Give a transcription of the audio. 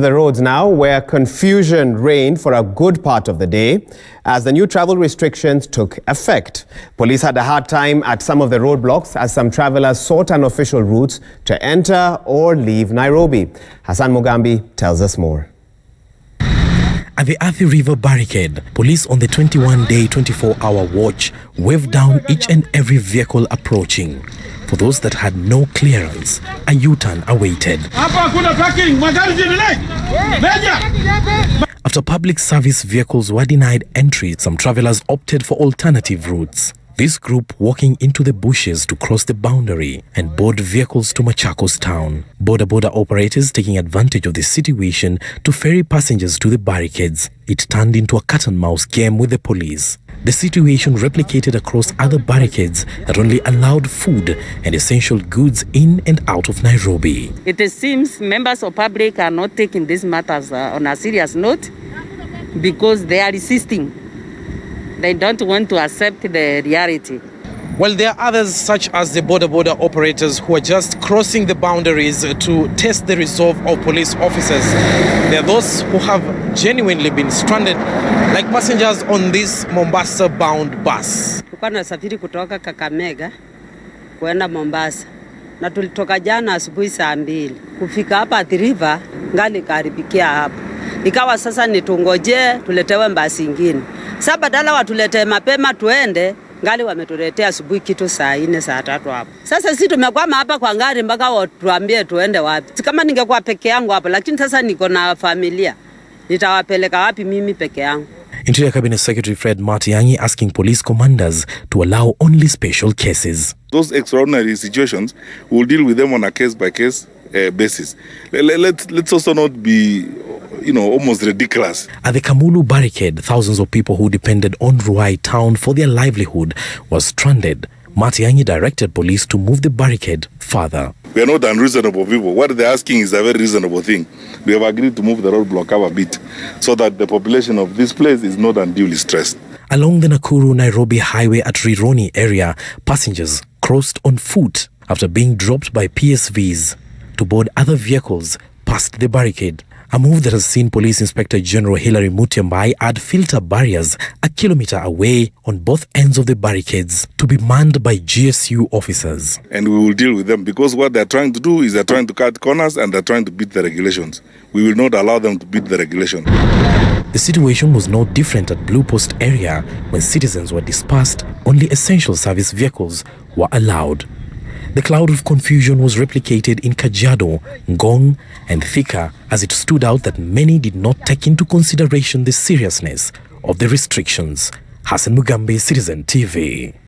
The roads now, where confusion reigned for a good part of the day as the new travel restrictions took effect. Police had a hard time at some of the roadblocks as some travelers sought unofficial routes to enter or leave Nairobi. Hassan Mugambi tells us more. At the Athi River barricade, police on the 21-day, 24-hour watch waved down each and every vehicle approaching. For those that had no clearance, a U-turn awaited. After public service vehicles were denied entry, some travelers opted for alternative routes. This group walking into the bushes to cross the boundary and board vehicles to Machakos town. Border operators taking advantage of the situation to ferry passengers to the barricades. It turned into a cat-and-mouse game with the police. The situation replicated across other barricades that only allowed food and essential goods in and out of Nairobi. It seems members of public are not taking these matters on a serious note because they are resisting. They don't want to accept the reality. Well, there are others such as the border operators who are just crossing the boundaries to test the resolve of police officers. There are those who have genuinely been stranded, like passengers on this Mombasa-bound bus. Tulikuwa tunasafiri kutoka Kakamega kwenda Mombasa na tulitoka jana asubuhi saa 2. Kufika hapa Athi River ngali karibikia hapa. Ikawa sasa nitungoje tuletewe basi nyingine. Sasa badala watuletee mapema tuende, ngali wametuletea asubuhi kitu saa 4 saa 3 hapo. Sasa sisi tumekwama hapa kwa ngari mpaka watuambie tuende wapi. Kama ningekuwa peke yangu hapo, lakini sasa niko na familia. Nitawapeleka wapi mimi peke yangu? Interior Cabinet Secretary Fred Matiang'i asking police commanders to allow only special cases. Those extraordinary situations, we'll deal with them on a case-by-case basis. Let's also not be, almost ridiculous. At the Kamulu barricade, thousands of people who depended on Ruai town for their livelihood were stranded. Matiang'i directed police to move the barricade further. We are not unreasonable people. What they're asking is a very reasonable thing. We have agreed to move the roadblock up a bit so that the population of this place is not unduly stressed. Along the Nakuru-Nairobi highway at Rironi area, passengers crossed on foot after being dropped by PSVs to board other vehicles past the barricade. A move that has seen Police Inspector General Hilary Mutyambai add filter barriers a kilometre away on both ends of the barricades to be manned by GSU officers. And we will deal with them because what they're trying to do is they're trying to cut corners and they're trying to beat the regulations. We will not allow them to beat the regulation. The situation was no different at Blue Post area when citizens were dispersed. Only essential service vehicles were allowed. The cloud of confusion was replicated in Kajiado, Ngong and Thika as it stood out that many did not take into consideration the seriousness of the restrictions. Hassan Mugambi, Citizen TV.